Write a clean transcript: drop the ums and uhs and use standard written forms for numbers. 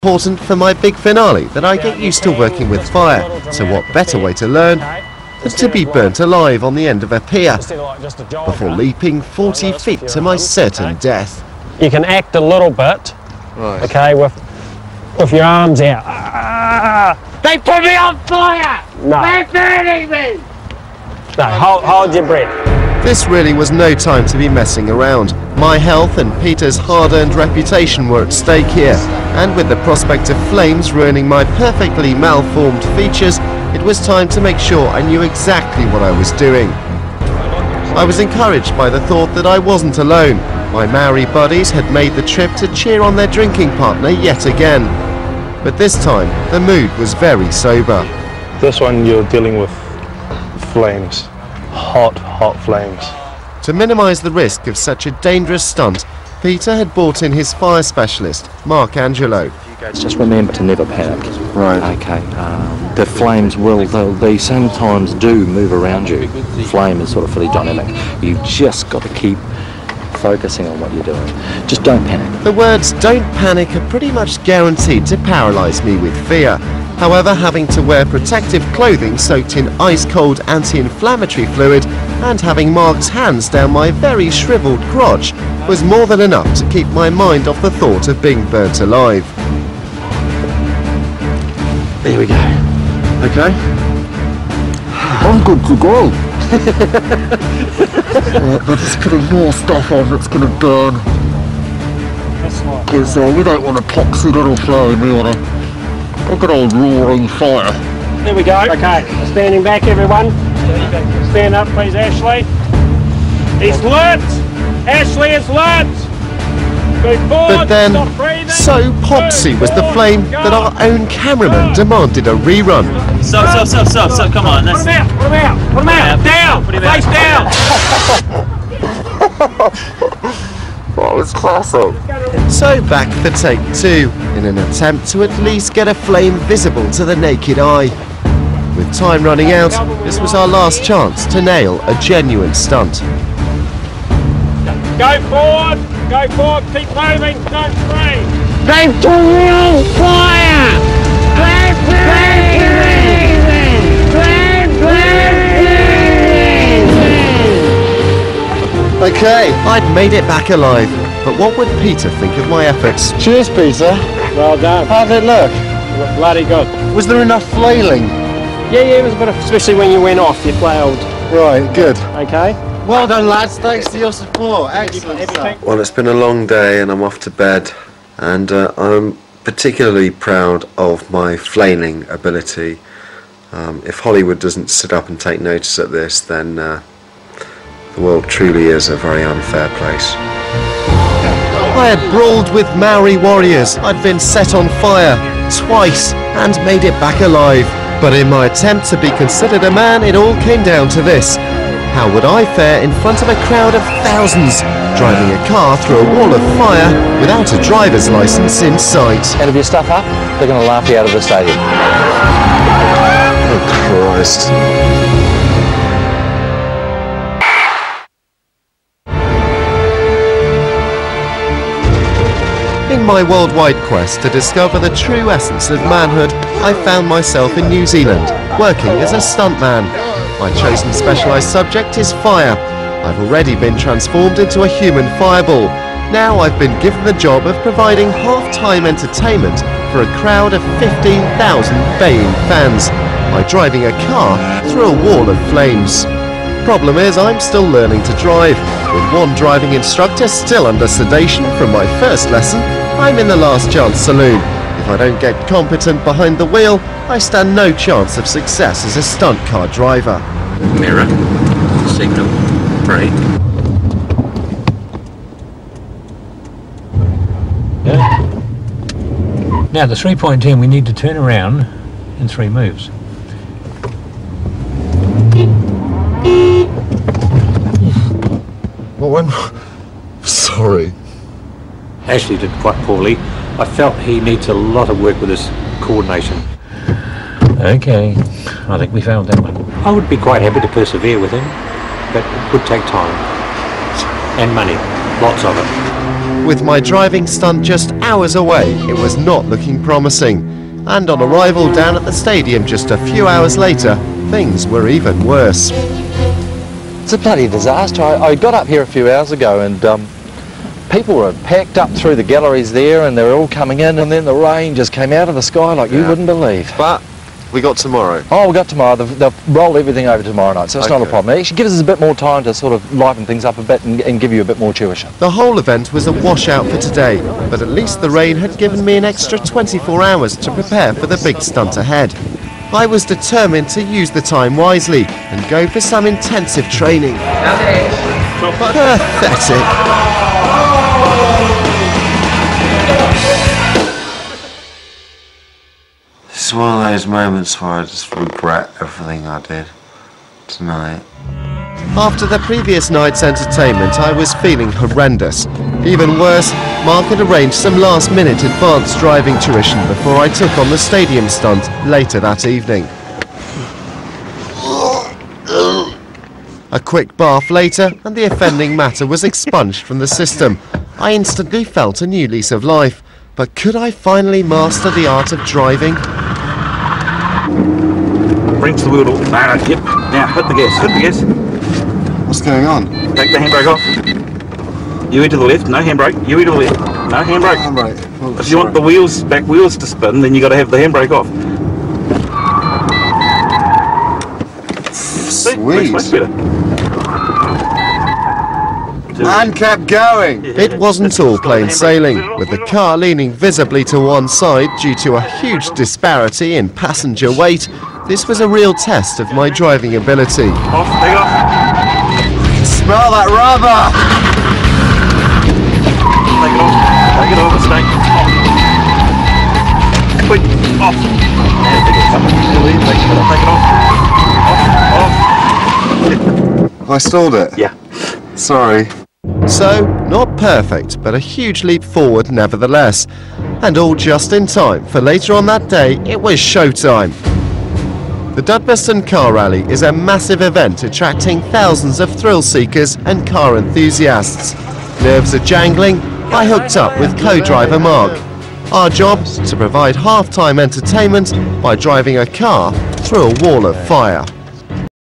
important for my big finale that I get used to working with fire, so what better way to learn than to be burnt alive on the end of a pier before leaping 40 feet to my certain death. You can act a little bit, okay, with your arms out. They put me on fire! No. They're burning me! No, hold your breath. This really was no time to be messing around. My health and Peter's hard-earned reputation were at stake here, and with the prospect of flames ruining my perfectly malformed features, it was time to make sure I knew exactly what I was doing. I was encouraged by the thought that I wasn't alone. My Maori buddies had made the trip to cheer on their drinking partner yet again. But this time, the mood was very sober. This one you're dealing with flames. Hot flames. To minimise the risk of such a dangerous stunt, Peter had brought in his fire specialist, Mark Angelo. Just remember to never panic. Right. Okay. The flames they sometimes do move around you. Flame is sort of fully dynamic. You just got to keep focusing on what you're doing. Just don't panic. The words "don't panic" are pretty much guaranteed to paralyse me with fear. However, having to wear protective clothing soaked in ice-cold anti-inflammatory fluid and having Mark's hands down my very shriveled crotch was more than enough to keep my mind off the thought of being burnt alive. There we go. Okay. I'm good to go. We're just putting more stuff on that's going to burn. Because we don't want a toxic little flame, we want a good old roaring fire. There we go. Okay, standing back everyone. Stand up please, Ashley. It's lit! Ashley, it's lit! Move forward, But then, stop breathing. so popsy was the flame that our own cameraman demanded a rerun. Stop, come on. Put him out, down, face down! That was classic. So back for take 2, in an attempt to at least get a flame visible to the naked eye. With time running out, this was our last chance to nail a genuine stunt. Go forward, keep moving, don't freeze. They've put me on fire! They're burning me! Okay, I'd made it back alive, but what would Peter think of my efforts? Cheers, Peter. Well done. How did it look? Bloody good. Was there enough flailing? Yeah, it was a bit of, especially when you went off, you flailed. Right, good. Okay. Well done, lads. Thanks for your support. Excellent stuff. Well, it's been a long day and I'm off to bed, and I'm particularly proud of my flailing ability. If Hollywood doesn't sit up and take notice of this, then the world truly is a very unfair place. I had brawled with Maori warriors, I'd been set on fire twice and made it back alive. But in my attempt to be considered a man, it all came down to this. How would I fare in front of a crowd of thousands, driving a car through a wall of fire without a driver's license in sight? And if you stuff up, they're going to laugh you out of the stadium. Oh Christ. In my worldwide quest to discover the true essence of manhood, I found myself in New Zealand, working as a stuntman. My chosen specialised subject is fire. I've already been transformed into a human fireball. Now I've been given the job of providing half-time entertainment for a crowd of 15,000 baying fans by driving a car through a wall of flames. Problem is, I'm still learning to drive. With one driving instructor still under sedation from my first lesson, I'm in the last chance saloon. If I don't get competent behind the wheel, I stand no chance of success as a stunt car driver. Mirror, signal, brake. Now the 3.10, we need to turn around in 3 moves. What went? Sorry. Ashley did quite poorly. I felt he needs a lot of work with his coordination. Okay, I think we found that one. I would be quite happy to persevere with him, but it would take time. And money, lots of it. With my driving stunt just hours away, it was not looking promising. And on arrival down at the stadium just a few hours later, things were even worse. It's a bloody disaster. I got up here a few hours ago and people were packed up through the galleries there and they were all coming in, and then the rain just came out of the sky like you wouldn't believe. But we got tomorrow. Oh, we got tomorrow. They've rolled everything over tomorrow night, so it's not a problem. It actually gives us a bit more time to sort of liven things up a bit and give you a bit more tuition. The whole event was a washout for today, but at least the rain had given me an extra 24 hours to prepare for the big stunt ahead. I was determined to use the time wisely and go for some intensive training. Pathetic. It's one of those moments where I just regret everything I did tonight. After the previous night's entertainment, I was feeling horrendous. Even worse, Mark had arranged some last-minute advanced driving tuition before I took on the stadium stunt later that evening. A quick bath later, and the offending matter was expunged from the system. I instantly felt a new lease of life. But could I finally master the art of driving? Bring to the wheel. Yep. Now, hit the gas. What's going on? Take the handbrake off. You to the left, no handbrake. You to the left, no handbrake. Handbrake. Oh, if you want the back wheels to spin, then you got to have the handbrake off. Sweet. Much better. And kept going. It wasn't all plain sailing, with the car leaning visibly to one side due to a huge disparity in passenger weight. This was a real test of my driving ability. Off, take off. Smell that rubber. Take it off, stay. Quick, off. Take it off. Off. I stalled it. Yeah. Sorry. So, not perfect, but a huge leap forward nevertheless. And all just in time, for later on that day, it was showtime. The Dudbeston Car Rally is a massive event attracting thousands of thrill seekers and car enthusiasts. Nerves are jangling. I hooked up with co-driver Mark. Our job, to provide half-time entertainment by driving a car through a wall of fire.